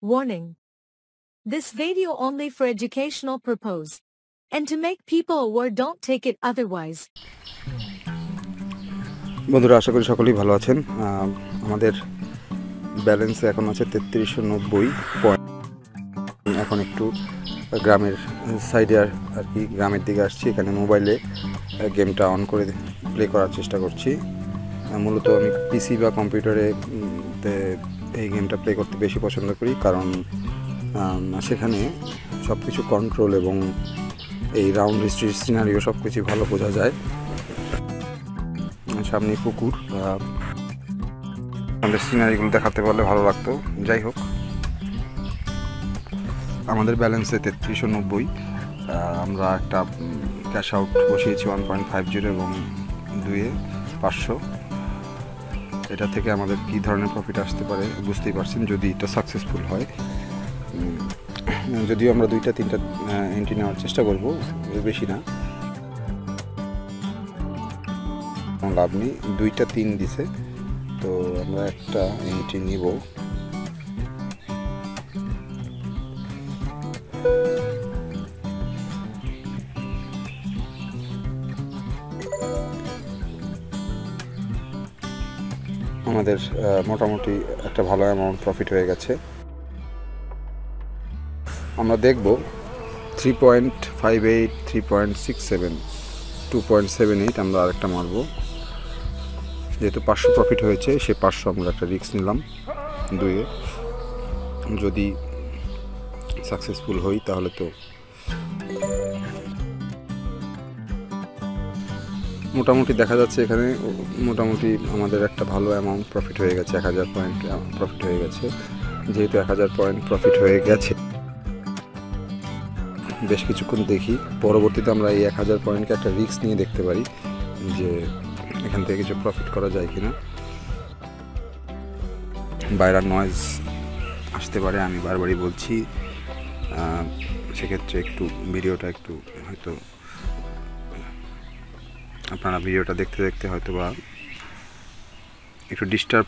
Warning. This video only for educational purpose. And to make people aware, don't take it otherwise. বন্ধুরা আশা করি সকলেই ভালো আছেন। আমাদের ব্যালেন্স এখন আছে 3390 পয়েন্ট। এখন একটু গ্রামের সাইডে আর কি গ্রামের দিকে আসছি। এখানে মোবাইলে গেমটা অন করে প্লে করার চেষ্টা করছি। মূলত আমি পিসি বা কম্পিউটারে এই গেমটা প্লে করতে বেশি পছন্দ করি, কারণ সেখানে সব কিছু কন্ট্রোল এবং এই রাউন্ড হিস্ট্রি সিনারিও সব কিছু ভালো বোঝা যায়। সামনে পুকুর, আমাদের সিনারিগুলো দেখাতে পারলে ভালো লাগতো। যাই হোক, আমাদের ব্যালেন্সে 3390। আমরা একটা ক্যাশ আউট বসিয়েছি 1.50 এবং 2-এ 500। এটা থেকে আমাদের কী ধরনের প্রফিট আসতে পারে বুঝতেই পারছেন, যদি এটা সাকসেসফুল হয়। যদিও আমরা 2-3টা এন্ট্রি নেওয়ার চেষ্টা করব, বেশি না, লাভ নেই। 2টা 3 দিছে, তো আমরা একটা এন্ট্রি নিব। আমাদের মোটামুটি একটা ভালো অ্যামাউন্ট প্রফিট হয়ে গেছে। আমরা দেখব 3.58, 3.67, 2.78 আমরা আরেকটা মারব। যেহেতু 500 প্রফিট হয়েছে, সে 500 আমরা একটা রিস্ক নিলাম 2-এ। যদি সাকসেসফুল হই তাহলে তো মোটামুটি দেখা যাচ্ছে এখানে মোটামুটি আমাদের একটা ভালো অ্যামাউন্ট প্রফিট হয়ে গেছে। 1000 পয়েন্ট প্রফিট হয়ে গেছে। যেহেতু 1000 পয়েন্ট প্রফিট হয়ে গেছে, বেশ কিছুক্ষণ দেখি। পরবর্তীতে আমরা এই 1000 পয়েন্টকে একটা রিস্ক নিয়ে দেখতে পারি যে এখান থেকে কিছু প্রফিট করা যায় কিনা। বাইরের নয়েজ আসতে পারে, আমি বারবারই বলছি। সেক্ষেত্রে একটু ভিডিওটা একটু হয়তো আপনারা ভিডিওটা দেখতে দেখতে হয়তো বা একটু ডিস্টার্ব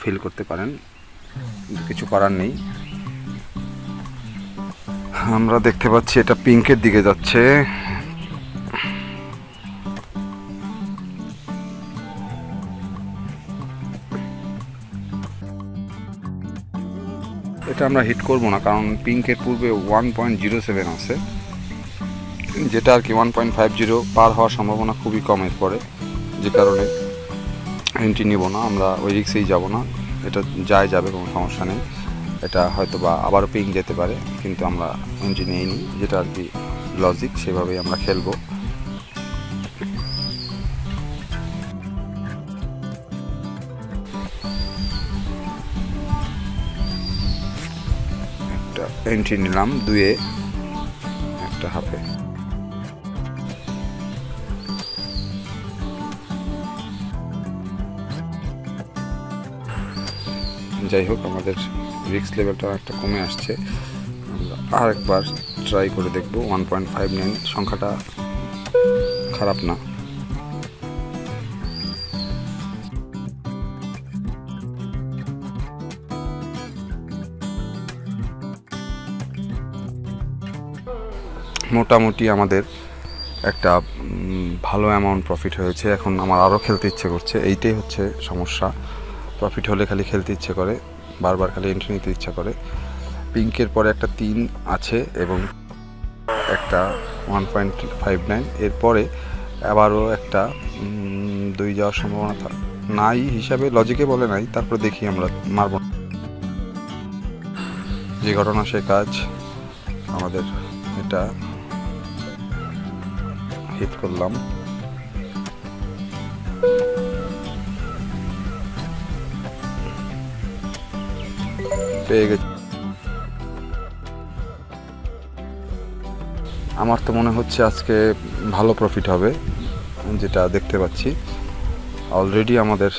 ফিল করতে পারেন, কিছু করার নেই। আমরা দেখতে পাচ্ছি এটা পিঙ্কের দিকে যাচ্ছে। এটা আমরা হিট করব না, কারণ পিঙ্কের পূর্বে 1.07 আছে, যেটা আর কি 1.50 পার হওয়ার সম্ভাবনা খুবই কম এরপরে, যে কারণে এন্ট্রি নিব না। আমরা ওই রিক্সেই যাব না। এটা যাবে, কোনো সমস্যা নেই। এটা হয়তো বা আবারও পিঙ্ক যেতে পারে, কিন্তু আমরা এন্ট্রি নিইনি, যেটা আর কি লজিক, সেভাবেই আমরা খেলবো। একটা এন্ট্রি নিলাম 2-এ, একটা হাফে। যাই হোক, আমাদের রিস্ক লেভেলটা একটা কমে আসছে। আমরা আরেকবার ট্রাই করে দেখব। 1.59 সংখ্যাটা খারাপ না। মোটামুটি আমাদের একটা ভালো অ্যামাউন্ট প্রফিট হয়েছে। এখন আমার আরও খেলতে ইচ্ছে করছে, এইটাই হচ্ছে সমস্যা। প্রফিট হলে খালি খেলতে ইচ্ছে করে, বারবার খালি এন্ট্রি নিতে ইচ্ছা করে। পিঙ্কের পরে একটা 3 আছে এবং একটা 1.59, এরপরে আবারও একটা 2 যাওয়ার সম্ভাবনা নাই হিসাবে লজিকে বলে নাই। তারপরে দেখি আমরা মারব, যে ঘটনা সে কাজ। আমাদের এটা হিট করলাম। পেয়ে গেছি। আমার তো মনে হচ্ছে আজকে ভালো প্রফিট হবে, যেটা দেখতে পাচ্ছি। অলরেডি আমাদের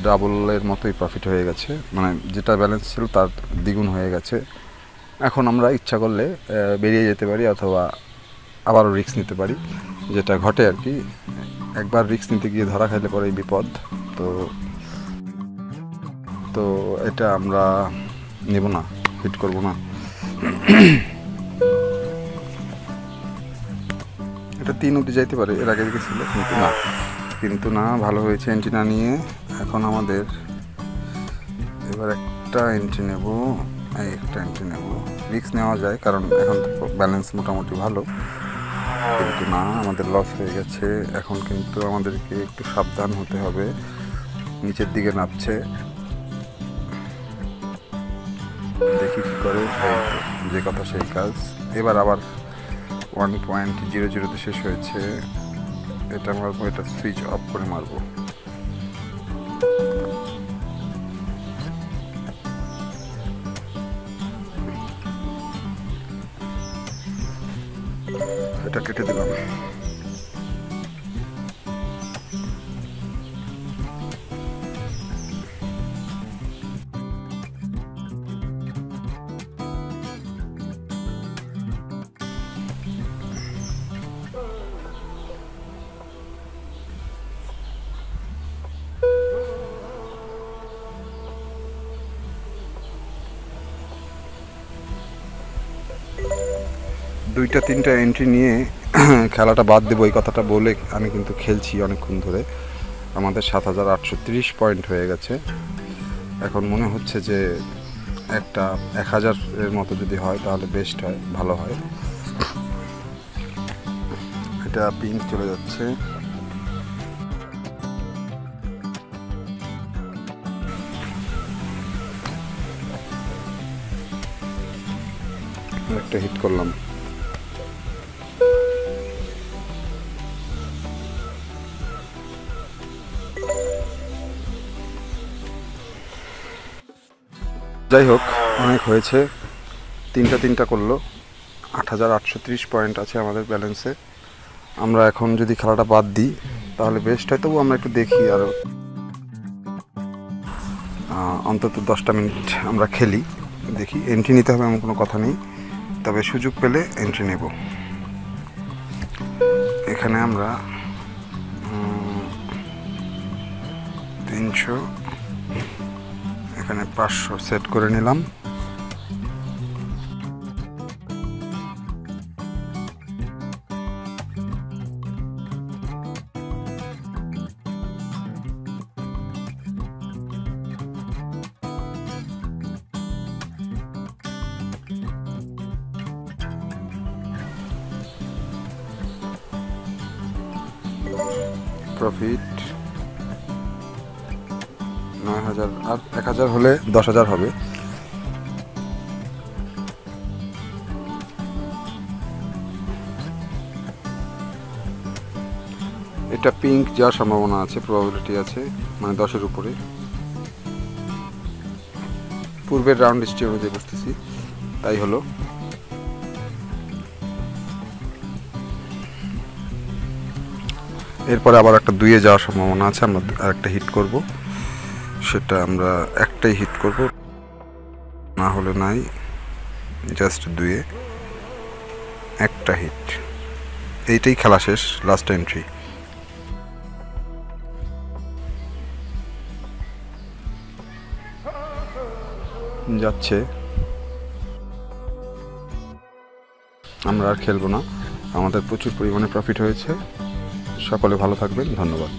ডাবলের মতোই প্রফিট হয়ে গেছে, মানে যেটা ব্যালেন্স ছিল তার দ্বিগুণ হয়ে গেছে। এখন আমরা ইচ্ছা করলে বেরিয়ে যেতে পারি, অথবা আবারও রিস্ক নিতে পারি, যেটা ঘটে আর কি। একবার রিস্ক নিতে গিয়ে ধরা খাইলে পরেই বিপদ। তো এটা আমরা নেব না, হিট করব না। এটা 3 অবধি যাইতে পারে, এর আগে ছিল, কিন্তু না ভালো হয়েছে এন্ট্রি না নিয়ে। এখন আমাদের এবার একটা এন্ট্রি নেব, একটা এন্ট্রি নেব। রিস্ক নেওয়া যায় কারণ এখন ব্যালেন্স মোটামুটি ভালো, কিন্তু না আমাদের লস হয়ে গেছে। এখন কিন্তু আমাদেরকে একটু সাবধান হতে হবে, নিচের দিকে নামছে, দেখি কি করে। যে কথা সেই কাজ। এবার আবার 1.00 শেষ হয়েছে, এটা মারবো, এটা সুইচ অফ করে মারবো। এটা কেটে দিলাম। দুইটা তিনটা এন্ট্রি নিয়ে খেলাটা বাদ দেবো এই কথাটা বলে আমি কিন্তু খেলছি অনেকক্ষণ ধরে। আমাদের 7830 পয়েন্ট হয়ে গেছে। এখন মনে হচ্ছে যে একটা 1000-এর মতো যদি হয় তাহলে বেস্ট হয়, ভালো হয়। এটা পিঙ্ক চলে যাচ্ছে, একটা হিট করলাম। যাই হোক, অনেক হয়েছে, তিনটা করলো। 8830 পয়েন্ট আছে আমাদের ব্যালেন্সে। আমরা এখন যদি খেলাটা বাদ দিই তাহলে বেস্ট হয়। তবু আমরা একটু দেখি, আরও অন্তত 10টা মিনিট আমরা খেলি, দেখি। এন্ট্রি নিতে হবে এমন কোনো কথা নেই, তবে সুযোগ পেলে এন্ট্রি নেব। এখানে আমরা 300, এখানে 500 সেট করে নিলাম। প্রফিট 9000, আর 1000 হলে 10000 হবে। এটা পিঙ্ক যাওয়ার সম্ভাবনা আছে, প্রবাবিলিটি আছে, মানে 10-এর উপরে। পূর্বের রাউন্ড হিস্ট্রি অনুযায়ী বুঝতেছি তাই হলো। এরপরে আবার একটা 2-এ যাওয়ার সম্ভাবনা আছে, আমরা আরেকটা হিট করব। সেটা আমরা একটাই হিট করব, না হলে নাই। জাস্ট 2-এ একটা হিট, এইটাই খেলা শেষ, লাস্ট এন্ট্রি। যাচ্ছে, আমরা আর খেলবো না। আমাদের প্রচুর পরিমাণে প্রফিট হয়েছে। সকলে ভালো থাকবেন, ধন্যবাদ।